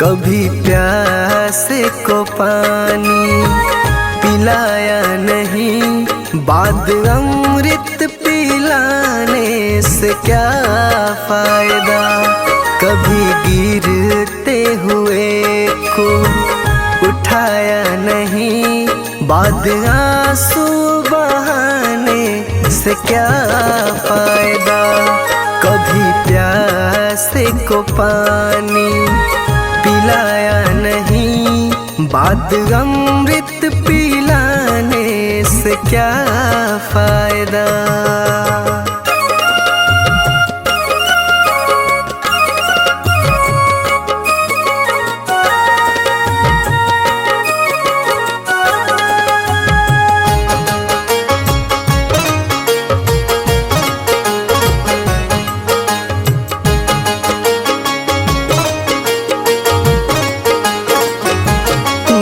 कभी प्यासे को पानी पिलाया नहीं, बाद अमृत पिलाने से क्या फायदा। कभी गिरते हुए को उठाया नहीं, बाद आंसू बहाने से क्या फायदा। कभी प्यासे को पानी पिलाया नहीं, बाद अमृत पिलाने से क्या फायदा।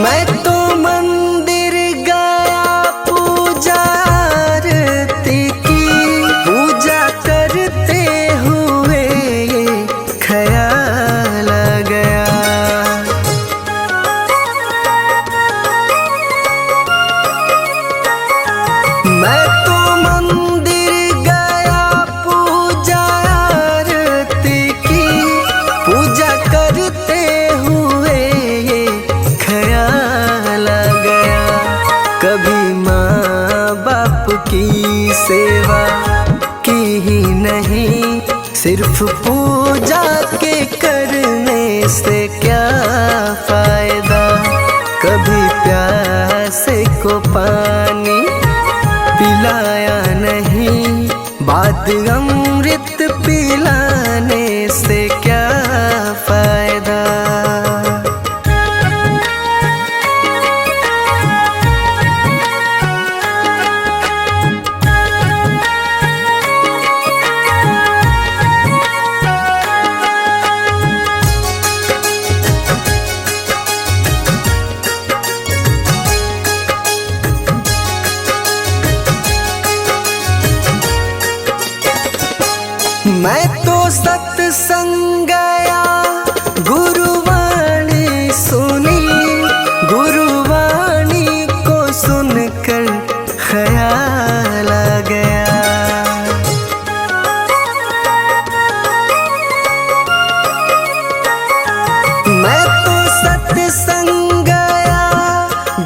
मैं तो मंदिर गया पूजा आरती की, पूजा करते हुए ये ख्याल आ गया। कभी माँ बाप की सेवा की ही नहीं, सिर्फ पूजा के करने से क्या फायदा। कभी प्यासे को पानी पिलाया नहीं, बाद अमृत पिलाने से क्या फायदा। मैं तो सत्संग गया, गुरुवाणी सुनी, गुरुवाणी को सुनकर ख्याल आ गया। मैं तो सत्संग गया,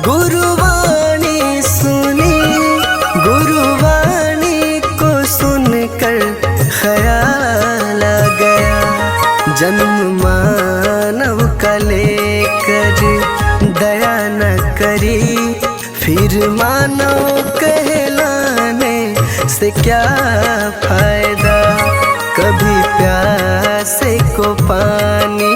गुरुवाणी सुनी, गुरुवाणी को सुनकर ख्याल आ गया। जन्म मानव का लेकर दया न करी, फिर मानव कहलाने से क्या फायदा। कभी प्यासे को पानी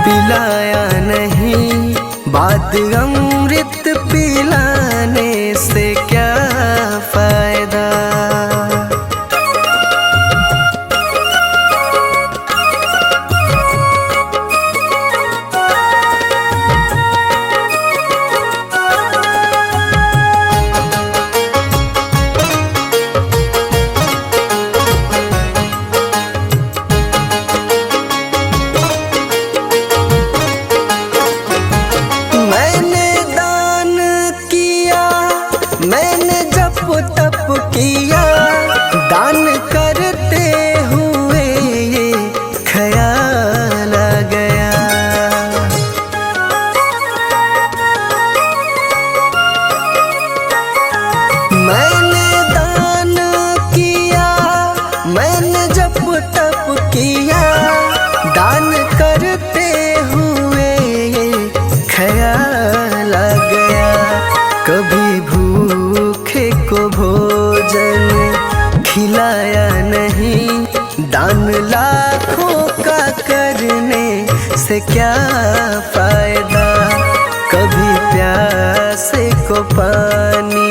पिलाया नहीं, बाद अमृत पिलाने से क्या फायदा। मैंने जप तप किया, दान करते हुए ये ख्याल आ गया। मैंने दान किया, मैंने जप तप किया, दान करते हुए ये ख्याल आ गया। कभी भूखे को भोजन खिलाया नहीं, दान लाखों का करने से क्या फायदा। कभी प्यासे को पानी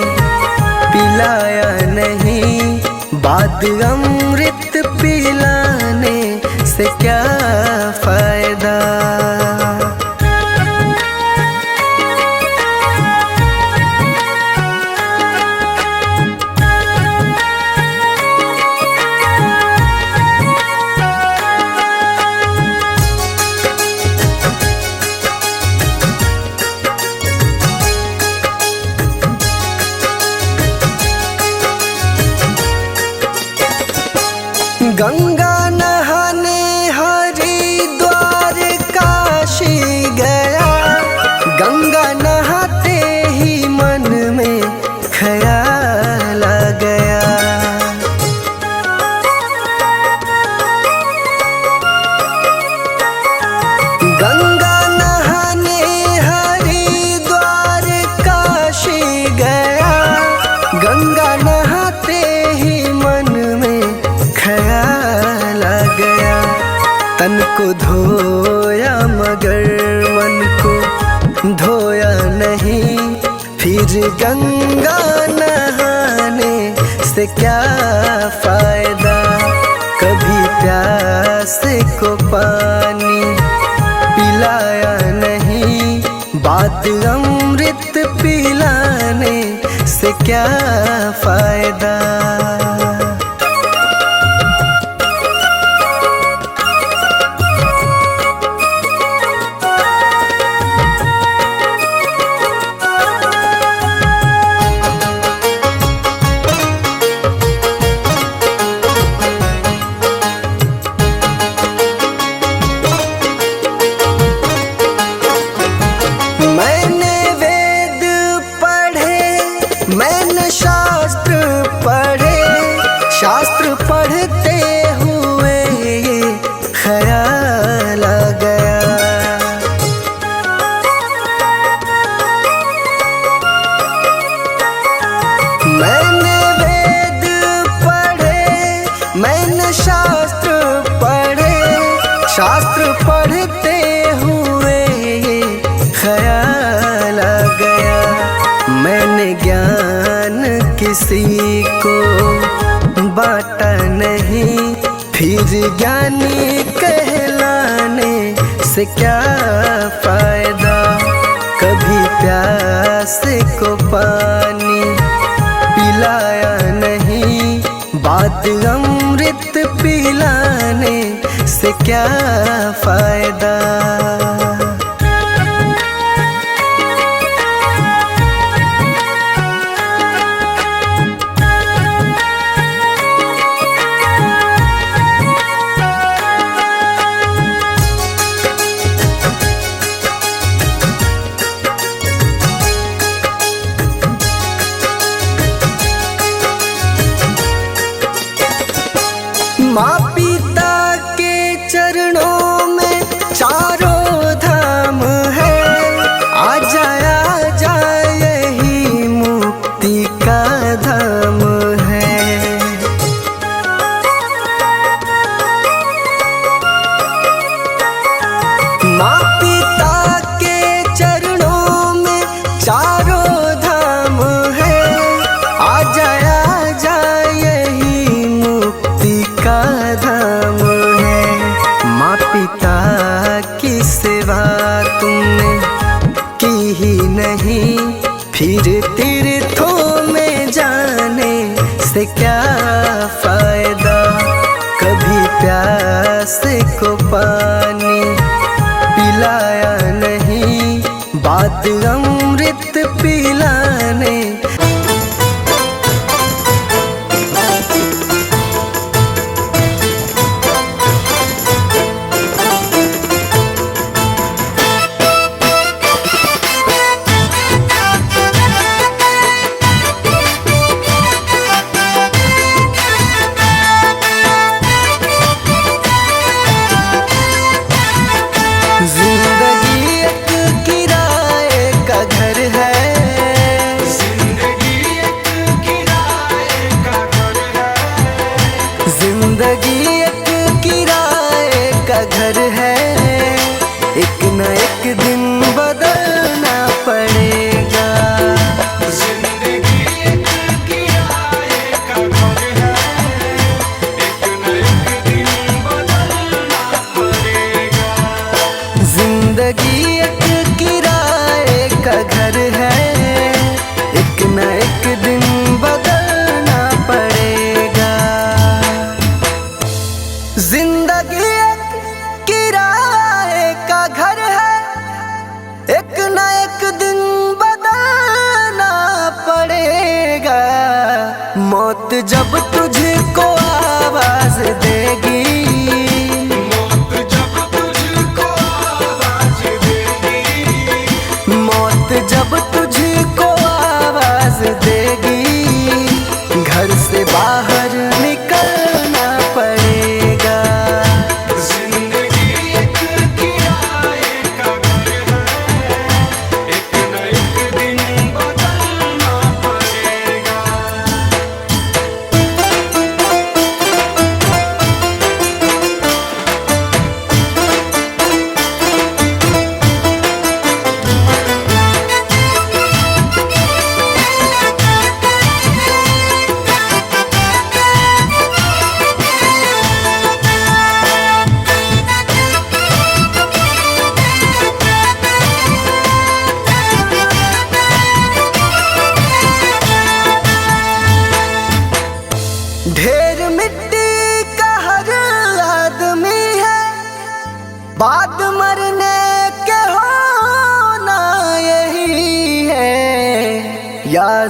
पिलाया नहीं, बाद अमृत पिलाने से क्या फायदा। गंगा नहाने हरिद्वार काशी गया, गंगा नहाते ही मन में ख्याल आ गया। गंगा नहाने हरिद्वार काशी गया, गंगा नहाते ही मन में ख्याल आ गया। तन को धोया मगर मन को धोया नहीं, फिर गंगा नहाने से क्या फायदा। कभी प्यासे को पानी पिलाया नहीं, बात अमृत पिलाने से क्या फायदा। मैंने वेद पढ़े, मैंने शास्त्र पढ़े, शास्त्र पढ़ते हुए ये ख्याल आ गया। मैंने वेद पढ़े, मैंने शास्त्र पढ़े, शास्त्र पढ़ते हुए ये ख्याल आ गया। मैंने ज्ञान किसी को बांटा नहीं, फिर ज्ञानी कहलाने से क्या फायदा। कभी प्यासे को पानी पिलाया नहीं, बात अमृत पिलाने से क्या फायदा। माँ पिता के चरणों में चारों धाम है, आ जा यही मुक्ति का धाम है। माँ पिता के चरणों में चारों धाम है, आ जा यही मुक्ति का धाम है। माँ पिता की सेवा तुमने की ही नहीं, फिर तीर्थों में जाने से क्या फायदा। कभी प्यासे को पानी पिलाया नहीं, बात अमृत पिलाने। जिंदगी एक किराए का घर है, जिंदगी एक किराए का घर है, जिंदगी एक किराए का घर है। एक न एक दिन बदलना पड़ेगा। जिंदगी एक किराए का घर है, एक न एक दिन बदलना पड़ेगा। जिंदगी एक किराए का घर है, एक न एक दिन बदलना पड़ेगा। जिंदगी एक किराए का घर है, एक न एक दिन बदलना पड़ेगा। मौत जब तुझको आवाज देगा।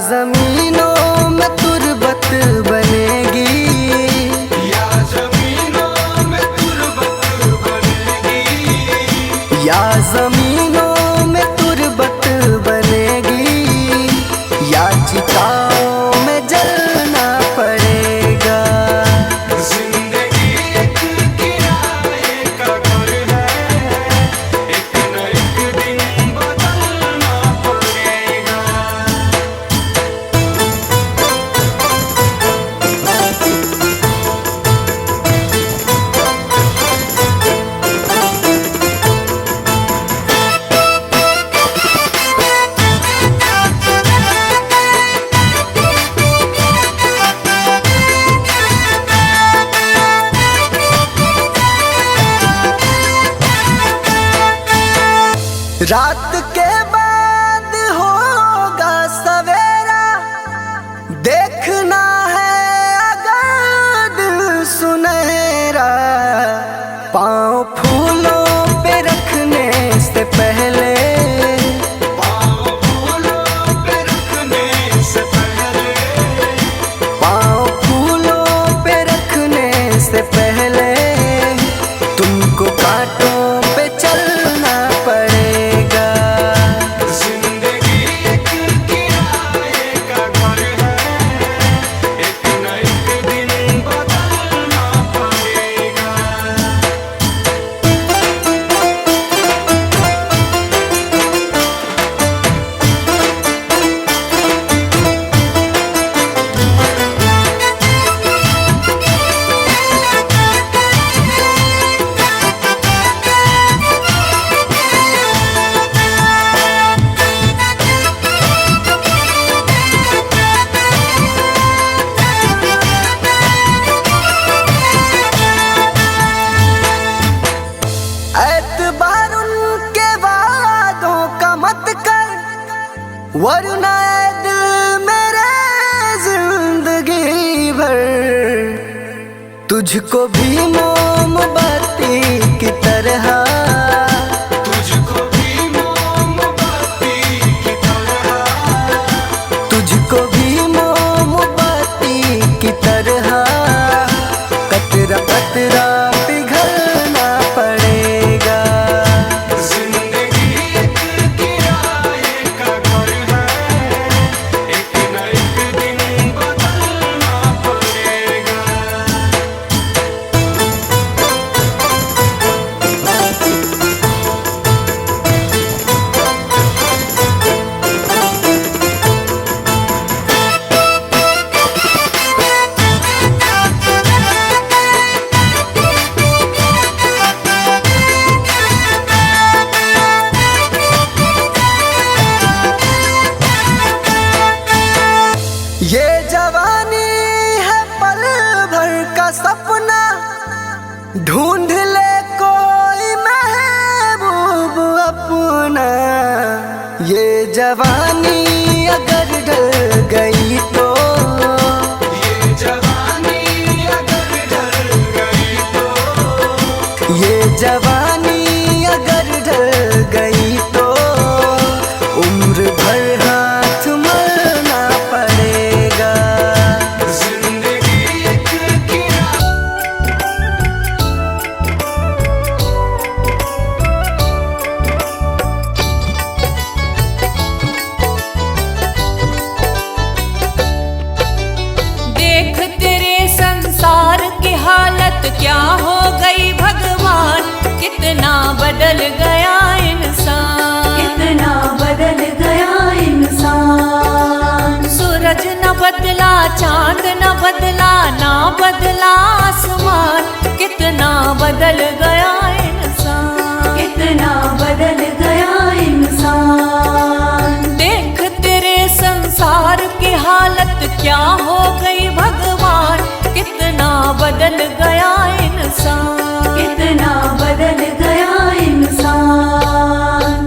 जमीनों में तुर्बत बनेगी, या जमीनों में तुर्बत बनेगी, या जमीनों में तुर्बत बनेगी, या चिताओं में जलना पड़ेगा। जिंदगी एक किराए का घर है, एक न एक दिन बदलना पड़ेगा। रात के बाद होगा सवेरा, देखना है अगर दिल सुनहरा। पाँव फूलों पे रखने से पहले, पाँव फूलों पे रखने से पहले, पाँव फूलों पे रखने से पहले तुमको कांटों पे चलना पड़ेगा। जिंदगी एक किराए का घर है, एक न एक दिन बदलना पड़ेगा। एतबार उनके वादों का मत कर, वरना ए दिल मेरे जिंदगी भर तुझको भी मोमबत्ती की तरह, तुझको भी मोमबत्ती की तरह, तुझको भी मोमबत्ती की तरह कतरा कतरा पिघलना पड़ेगा। जिंदगी एक किराए का घर है, एक न एक दिन बदलना पड़ेगा। ये जवानी है पल भर का सपना, ढूंढ ले कोई महबूब अपना। ये जवानी अगर ढल गई तो, ये जवानी अगर ढल गई तो, ये जवानी अगर ढल गई तो उम्र भर हाथ मलना पड़ेगा। जिंदगी एक किराए देख तेरे संसार की हालत क्या हो गई भगवान, कितना बदल गया इंसान, कितना बदल गया इंसान। सूरज न बदला, चांद न बदला, ना बदला आसमान, कितना बदल गया इंसान, कितना बदल गया इंसान। देख तेरे संसार की हालत क्या हो गई भगवान, कितना बदल गया इंसान, कितना बदल गया इंसान।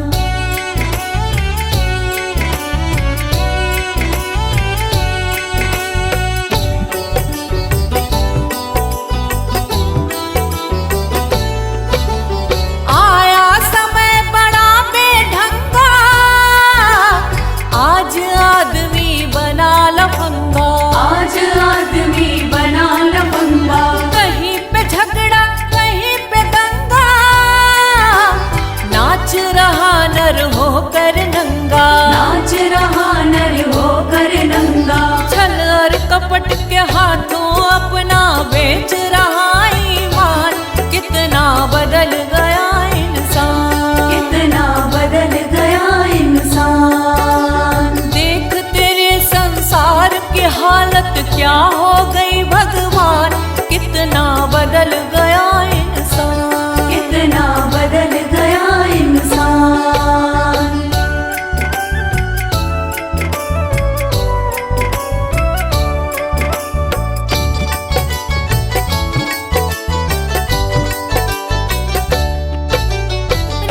हाथों अपना बेच रहा ईमान, कितना बदल गया इंसान, कितना बदल गया इंसान। देख तेरे संसार की हालत क्या हो गई भगवान, कितना बदल गया इंसान, कितना बदल गया इंसान।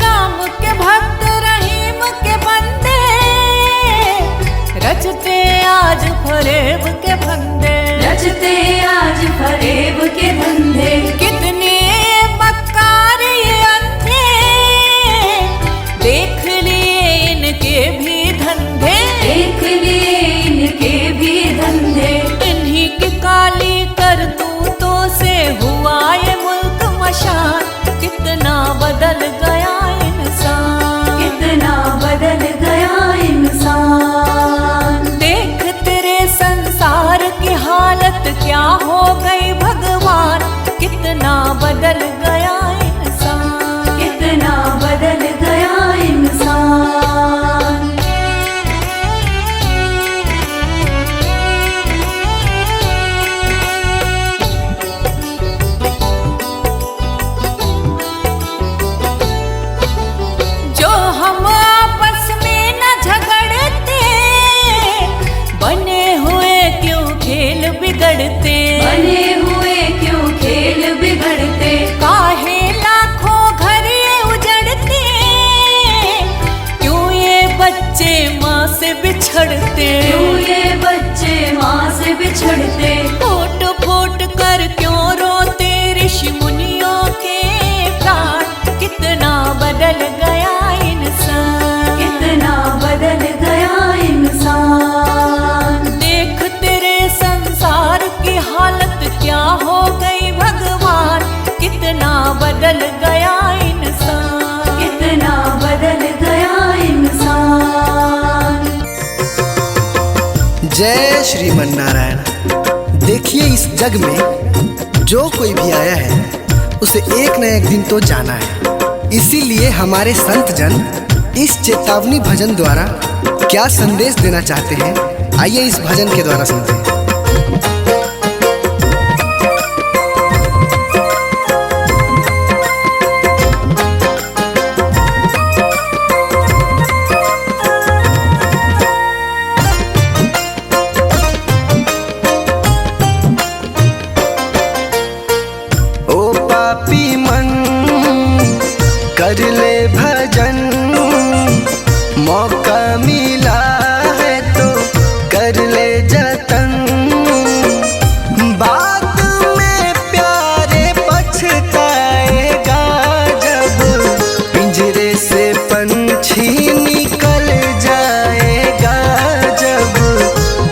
राम के भक्त रहीम के बंदे, रचते आज फरेब के फंदे, रचते आज फरेब के धंधे। कितने मक्कार ये अंधे, देख लिए इनके भी धंधे, देख लिए इनके भी धंधे। इन्हीं की काली करतूतों से हुआ ये मुल्क मशान, कितना बदल गया इंसान, कितना बदल गया इंसान। देख तेरे संसार की हालत क्या हो गई भगवान, कितना बदल गया इंसान, कितना बदल गया इंसान। जो हम आपस में न झगड़ते, बने हुए क्यों खेल बिगड़ते, बने हुए क्यों खेल बिगड़ते। काहे लाखों घर ये उजड़ते, क्यों ये बच्चे माँ से बिछड़ते, क्यों ये बच्चे माँ से बिछड़ते। फूट फूट कर क्यों रोते ऋषि मुनियों के प्राण, कितना बदल गया इंसान, कितना बदल गया इंसान। देख तेरे संसार की हालत क्या हो गई भगवान, कितना बदल गया इंसान, कितना बदल गया इंसान। जय श्रीमन नारायण। देखिए, इस जग में जो कोई भी आया है उसे एक न एक दिन तो जाना है। इसीलिए हमारे संत जन इस चेतावनी भजन द्वारा क्या संदेश देना चाहते हैं, आइए इस भजन के द्वारा सुनते हैं। ओ पापी मन कर ले भजन, मौका मिला है तो कर ले जतन। बाद में प्यारे पछताएगा जब पिंजरे से पंछी निकल जाएगा, जब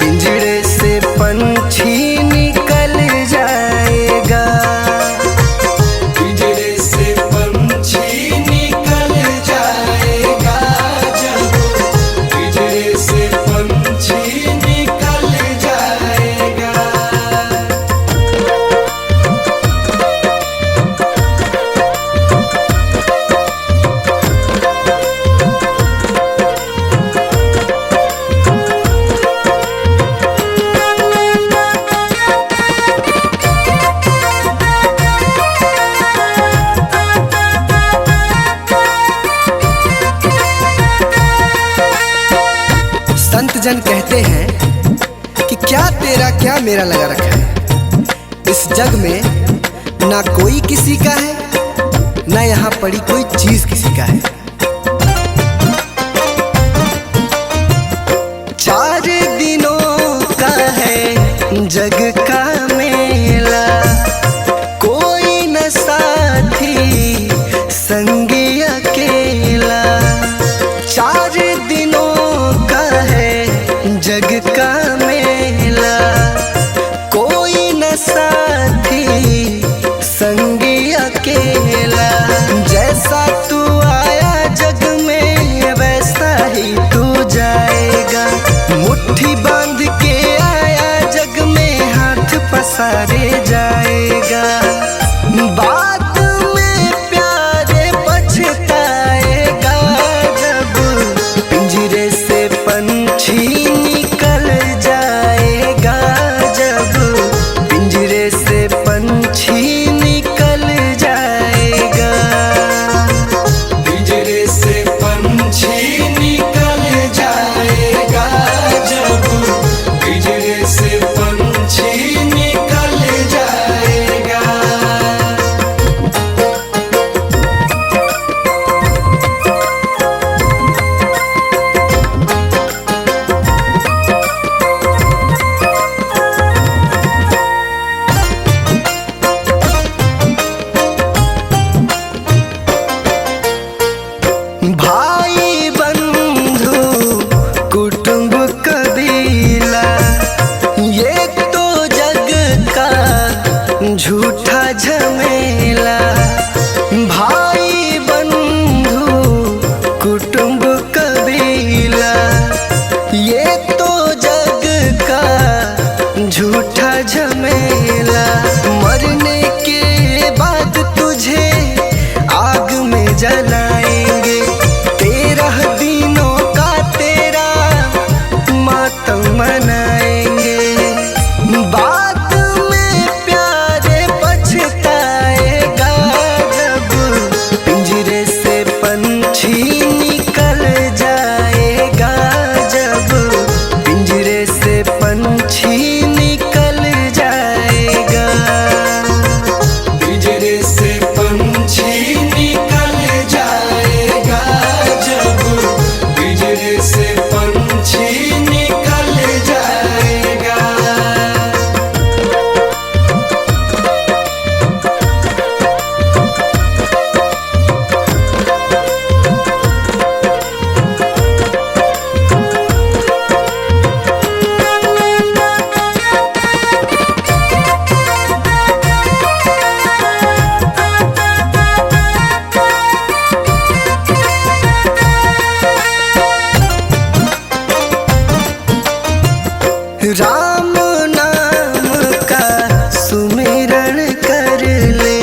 पिंजरे से पंछी निकल जाएगा। पिंजरे से पंछी निकल जाएगा, जब पिंजरे से पंछी निकल जाएगा। संत जन कहते हैं कि क्या तेरा क्या मेरा लगा रखा है। इस जग में ना कोई किसी का है, ना यहाँ पड़ी कोई चीज किसी का है। 4 दिनों का है जग का मेला, कोई न साथी संगी अकेला। 4 दिनों का है जग का मेला, कोई न साथी संगी अकेला। जैसा तू आया राम नाम का सुमिरन कर ले।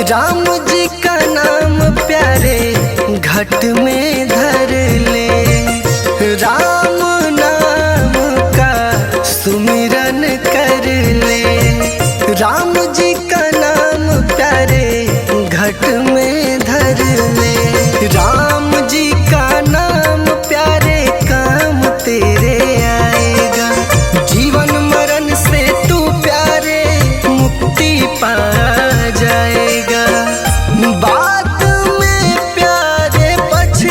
राम जी का नाम प्यारे घट में धर ले। राम नाम का सुमिरन कर ले। राम जी का नाम प्यारे घट में धर ले। राम जी का नाम प्यारे काम तेरे आएगा। जीवन मरण से तू प्यारे मुक्ति पा जाएगा। बाद में प्यारे पछताएगा।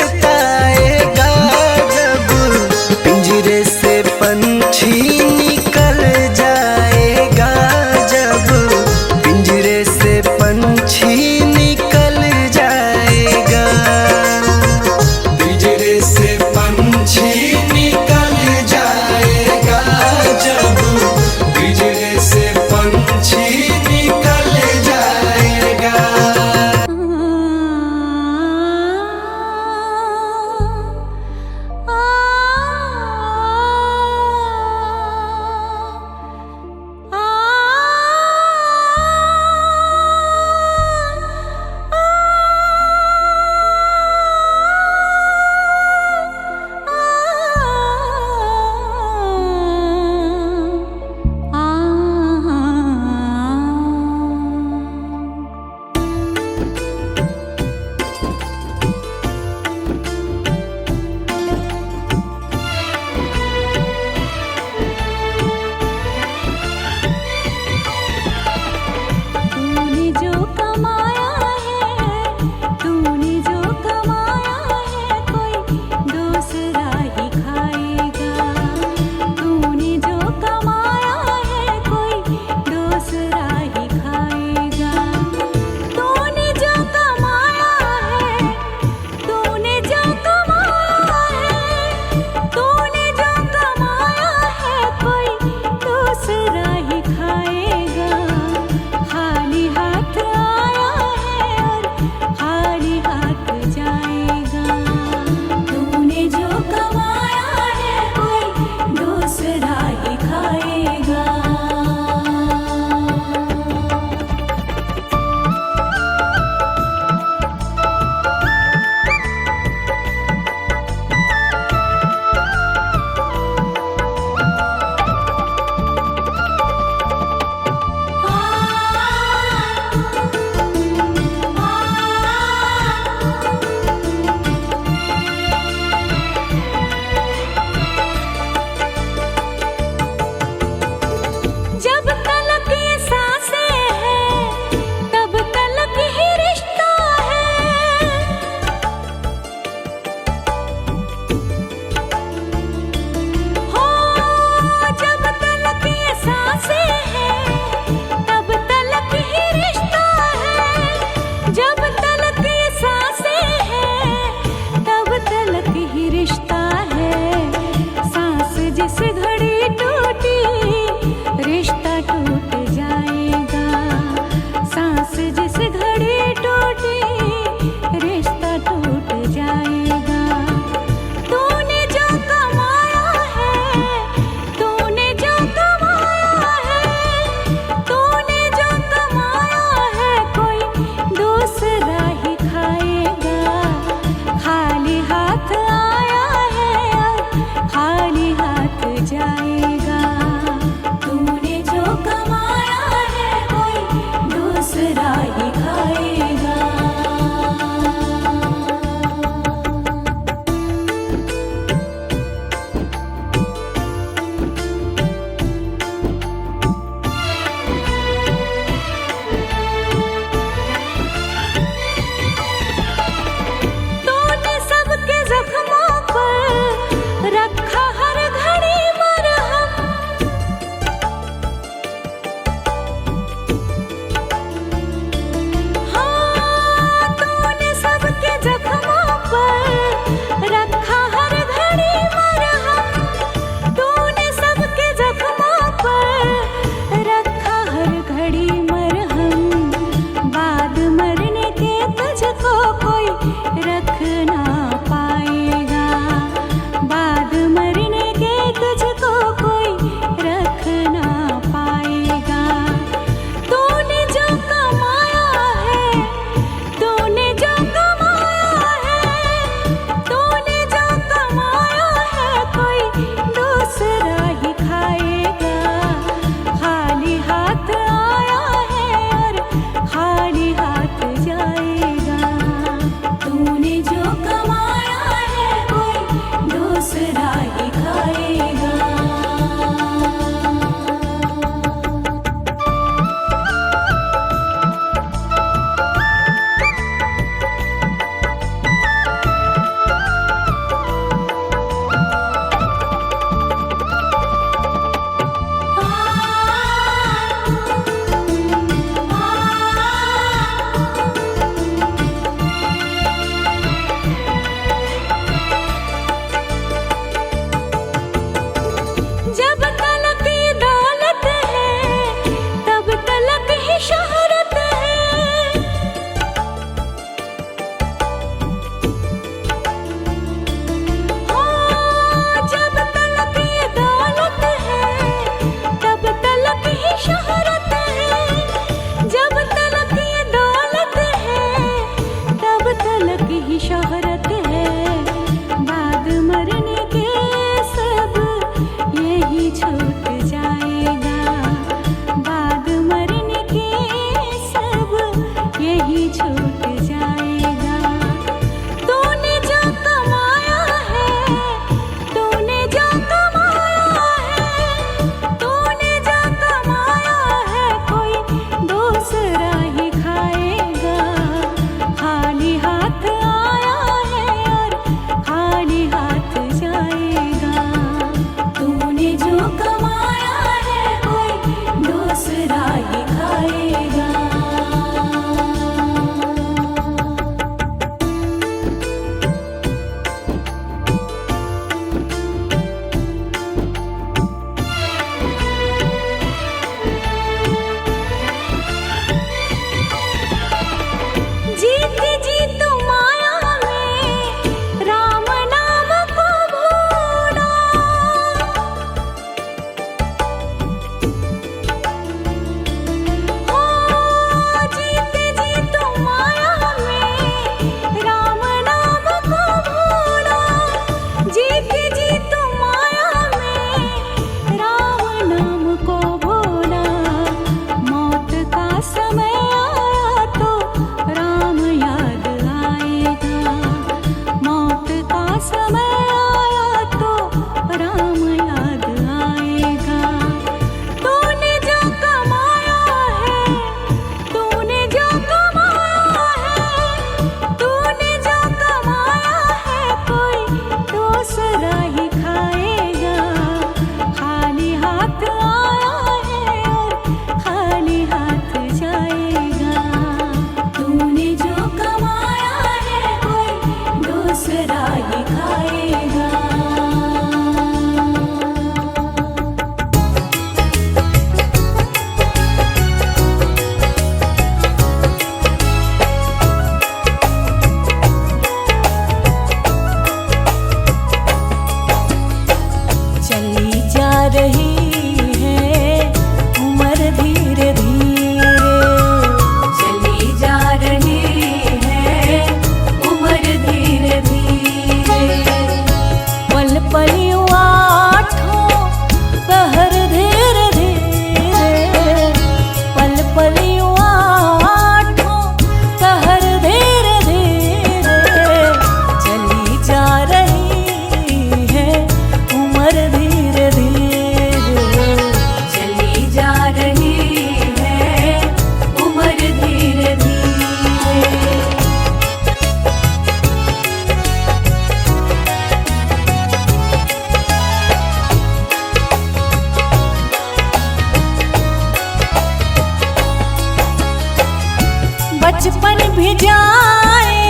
बचपन भी जाए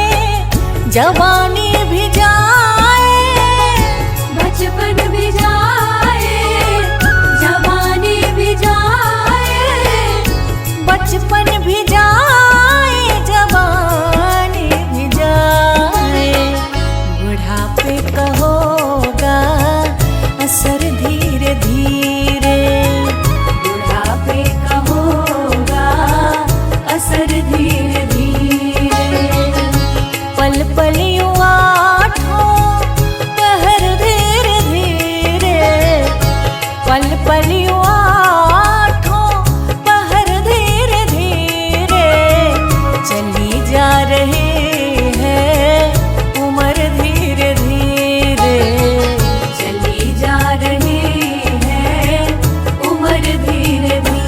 जवानी भी जाए, बचपन भी जाए जवानी भी जाए, बचपन भी जाए जवानी भी जाए, बुढ़ापे का होगा असर धीरे धीरे, बुढ़ापे का होगा असर धीरे धीरे, पल पल यूं आठों पहर धीरे धीरे, पल पल यूं आठों पहर धीरे धीरे, चली जा रही है उम्र धीरे धीरे, चली जा रही है उम्र धीरे धीरे।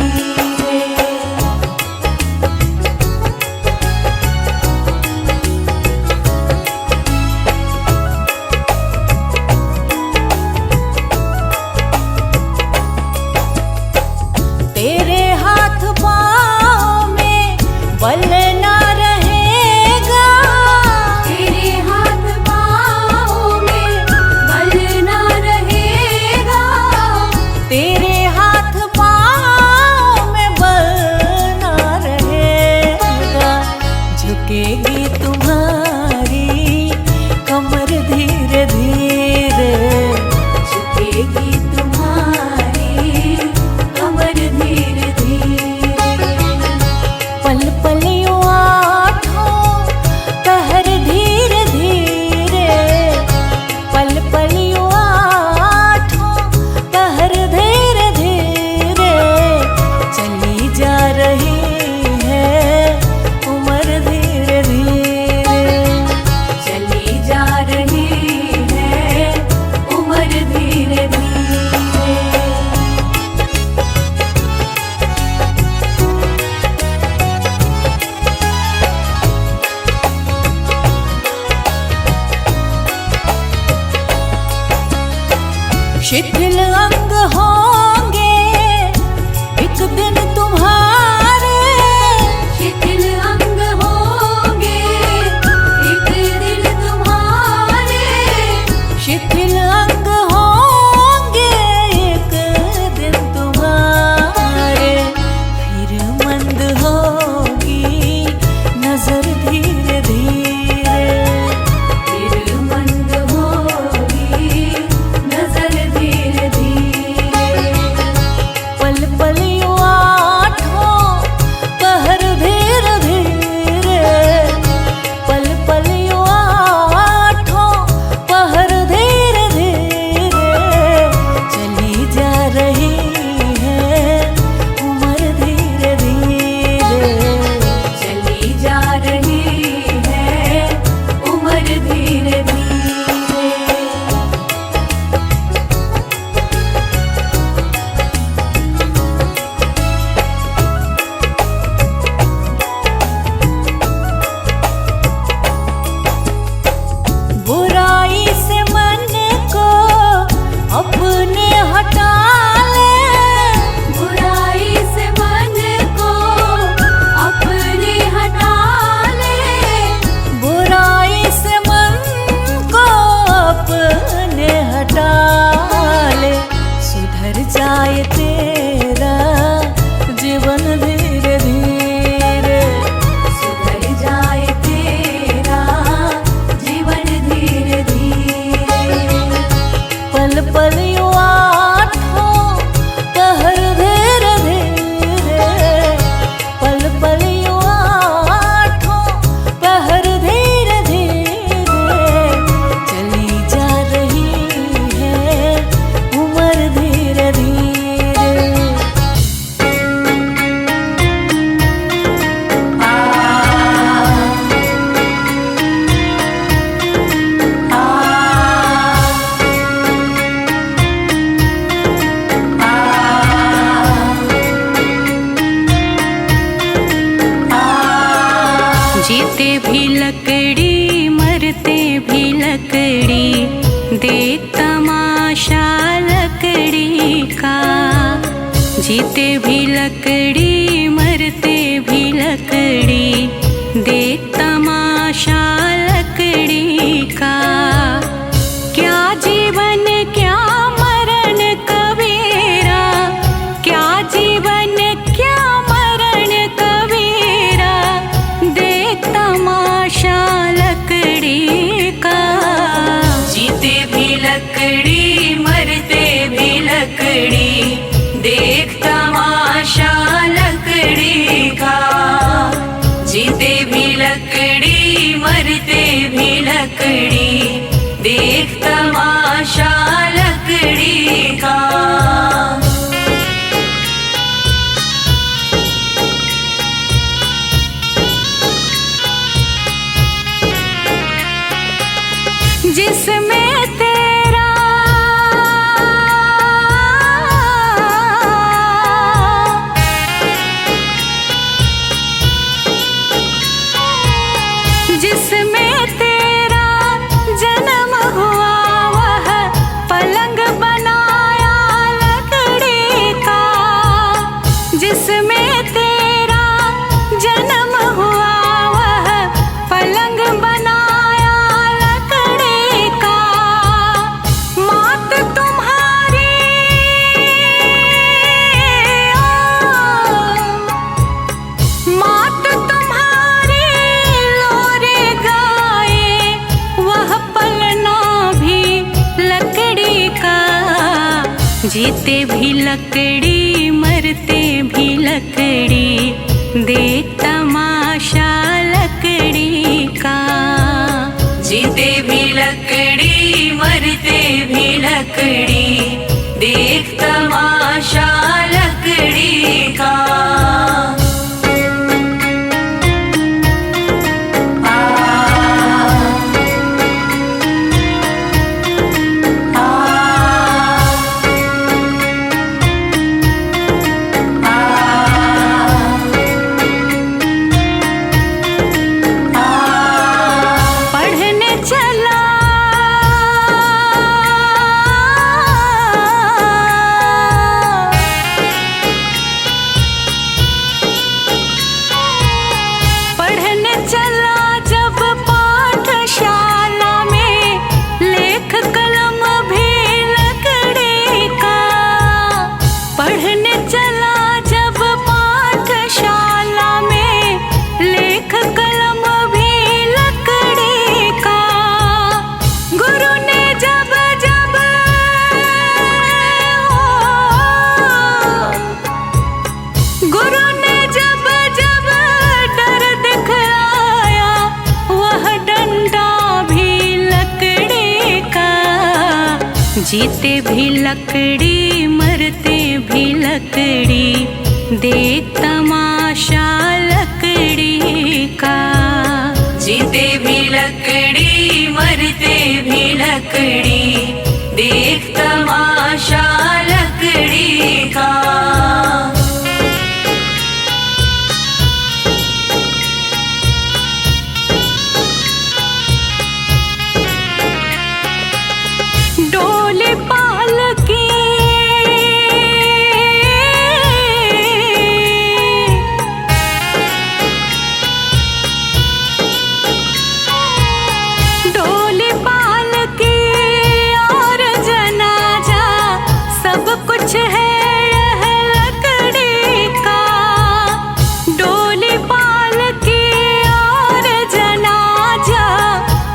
तेरे हाथ पाँव में बल ना रहेगा, तेरे हाथ पाँव में बल ना रहेगा, तेरे हाथ पाँव में बल ना रहेगा, झुकेगी तुम्हारी कमर धीरे धीरे, झुकेगी तुम्हारी कमर धीरे धीरे, पल पल यूं आठों पहर धीरे धीरे, पल पल यूं आठों पहर धीरे धीरे, चली जा रही है उम्र धीरे धीरे, चली जा रही है उम्र धीरे धीरे। शिथिल अंग होंगे एक दिन तुम्हारे, शिथिल अंग होंगे एक दिन तुम्हारे, शिथिल अंग होंगे एक दिन तुम्हारे, फिर मंद होगी नजर धीरे धीरे, फिर मंद होगी नजर धीरे धीरे, पल पल यूं आठों पहर धीरे धीरे, पल पल यूं आठों पहर धीरे धीरे, चली जा रही है उम्र धीरे धीरे, चली जा रही है उम्र धीरे धीरे। बुराई से मन को अपने हटा ले, बुराई से मन को अपने हटा ले, बुराई से मन को अपने हटा ले, सुधर जाए तेरा जीवन धीरे धीरे, सुधर जाए तेरा जीवन धीरे धीरे, पल पल यूं आठों पहर धीरे धीरे, पल पल यूं आठों पहर धीरे धीरे, चली जा रही है उम्र धीरे धीरे। जीते भी लकड़ी मरते भी लकड़ी, दे तमाशा लकड़ी का, जीते भी लकड़ी मरते भी लकड़ी, तमाशा लकड़ी का। क्या जीवन क्या मरण कबीरा, क्या जीवन क्या मरण कबीरा, देख तमाशा लकड़ी का। जीते भी लकड़ी मरते भी लकड़ी, देख तमाशा लकड़ी का। जीते भी लकड़ी मरते भी लकड़ी, देख तमाशा लकड़ी का। जिसमें तेरा जिसमें तेरा जन्म हुआ, वह पलंग बनाया लकड़ी का। जिसमें तेरा जन्म हुआ, वह पलंग बनाया लकड़ी का। मात तुम्हारी मात तुम्हारी लोरे गाए, वह पलना भी लकड़ी का। जीते भी लकड़ी मरते भी लकड़ी, देख तमाशा लकड़ी का। जीते भी लकड़ी मरते भी लकड़ी, देख तमाशा लकड़ी का। पढ़ने चला पढ़ने चला जब पाठशाला में, लेख कलम भी लकड़ी का। पढ़ने चला जब पाठशाला में, लेख कलम भी लकड़ी का। गुरु ने जब जब गुरु ने जब जब डर दिखलाया, वह डंडा भी लकड़ी का। जीते भी लकड़ी मरते भी लकड़ी, देख तमाशा लकड़ी का। जीते भी लकड़ी मरते भी लकड़ी, देख तमाशा लकड़ी का। डोली पालकी डोली पालकी और जनाजा, सब कुछ है यह लकड़ी का। डोली पालकी और जनाजा,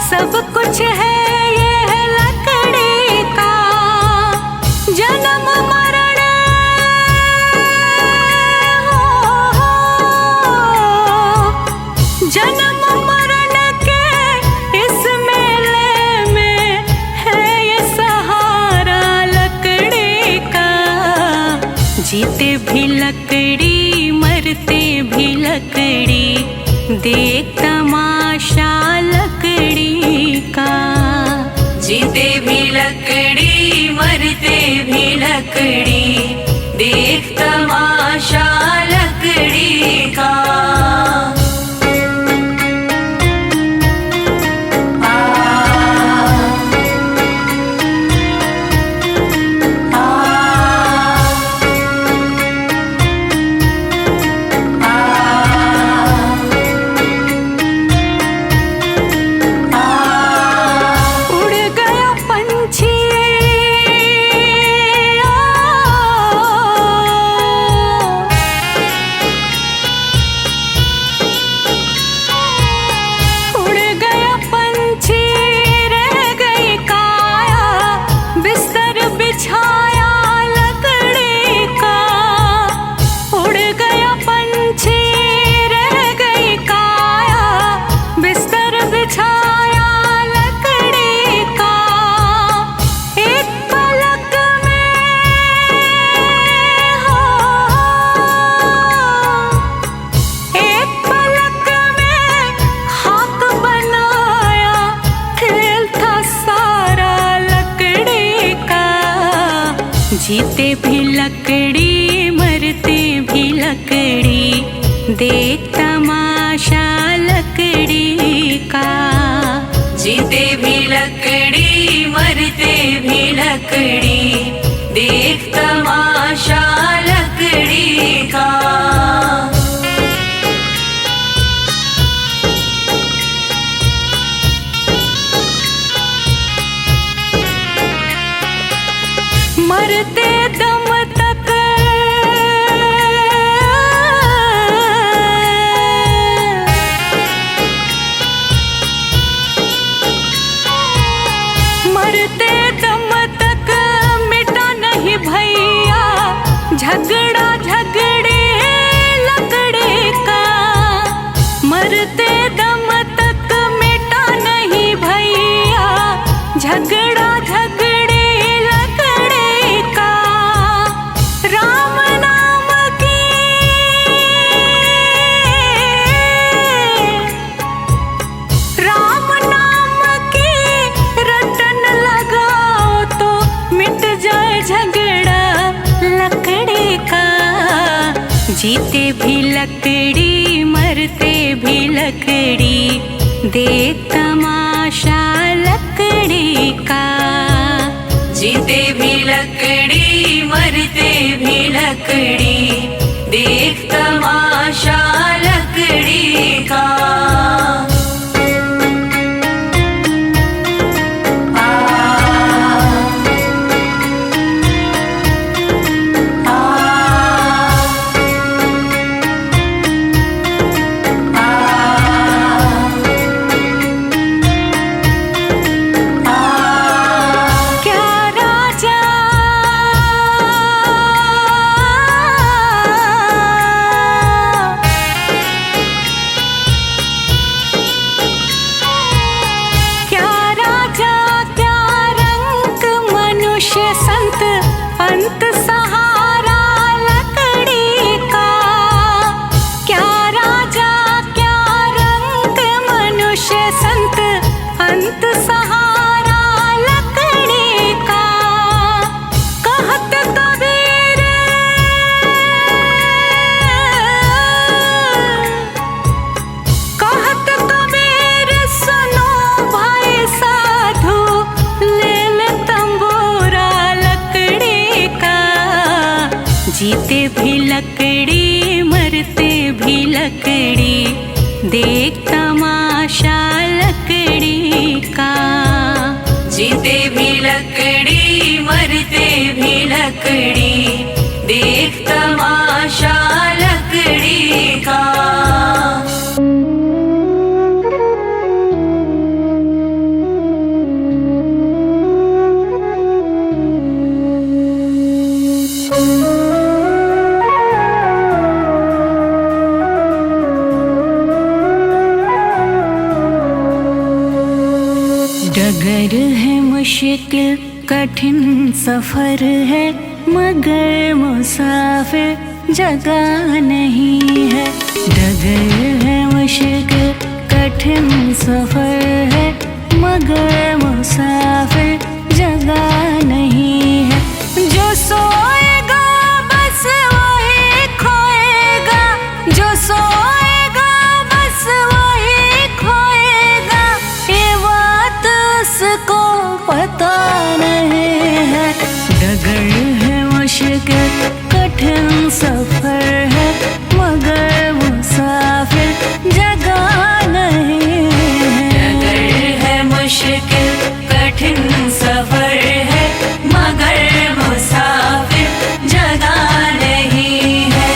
सब कुछ है यह लकड़ी का। जन्म मरण जन्म मरण के इस मेले में है ये सहारा लकड़ी का। जीते भी लकड़ी मरते भी लकड़ी, देख तमाशा लकड़ी का। जीते भी लकड़ी मरते भी लकड़ी, देख तमाशा लकड़ी का। देख तमाशा लकड़ी का। जीते भी लकड़ी मरते भी लकड़ी, देख तमाशा लकड़ी का। मरते दम तक मरते दम तक मिटा नहीं भैया झगड़ा झगड़े लकड़े का। मरते दम तक मिटा नहीं भैया झगड़ा झगड़े लकड़े का। राम नाम की राम नाम की रटन लगाओ तो मिट जाए झगड़ा लकड़ी का। जीते भी लकड़ी मरते भी लकड़ी, देख तमाशा लकड़ी का। जीते भी लकड़ी मरते भी लकड़ी, देख तमाशा लकड़ी का। क्या राजा क्या राजा क्या रंग मनुष्य संत अंत सहारा लकड़ी का। क्या राजा क्या रंग मनुष्य संत अंत सहारा लकड़ी का। कहत कबीर कहत कबीर सुनो भाई साधु, ले ले तंबूरा लकड़ी का। जीते भी लकड़ी मरते भी लकड़ी, देख तमाशा लकड़ी का। जीते भी लकड़ी मरते भी लकड़ी, देख तमाशा लकड़ी का। डगर है मुश्किल कठिन सफर है, मगर मुसाफिर जगह नहीं है। डगर है मुश्किल कठिन सफर है, मगर मुसाफिर जगह नहीं है। जो सोएगा बस वही खोएगा, जो सोएगा बस वही खोएगा। ये बात उसको पता नहीं है। डगर है मुश्किल कठिन सफर है, मगर मुसाफिर जगह नहीं है। डगर है मुश्किल कठिन सफर है, मगर मुसाफिर जगह नहीं है।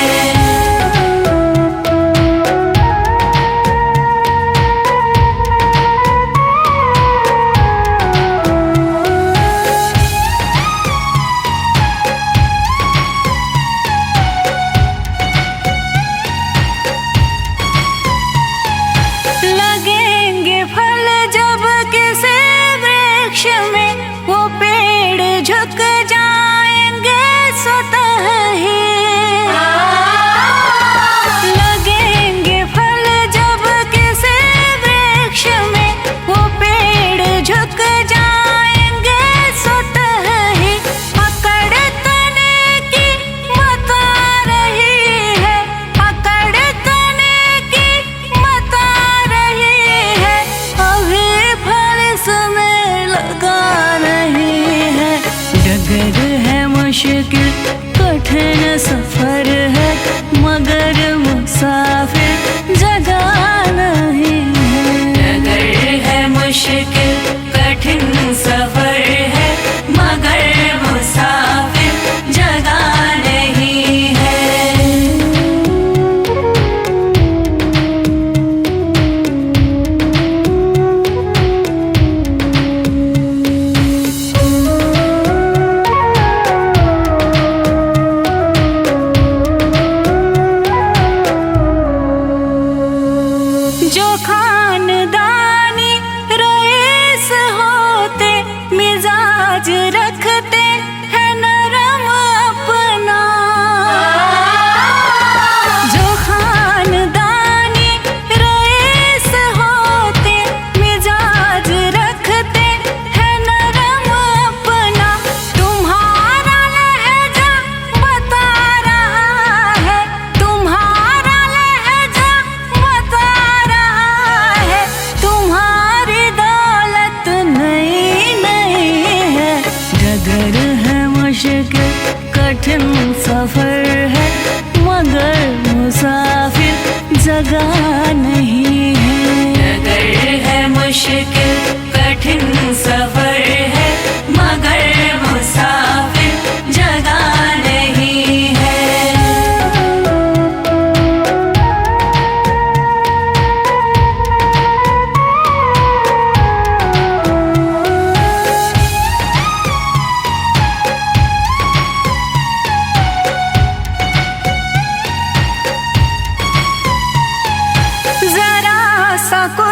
सको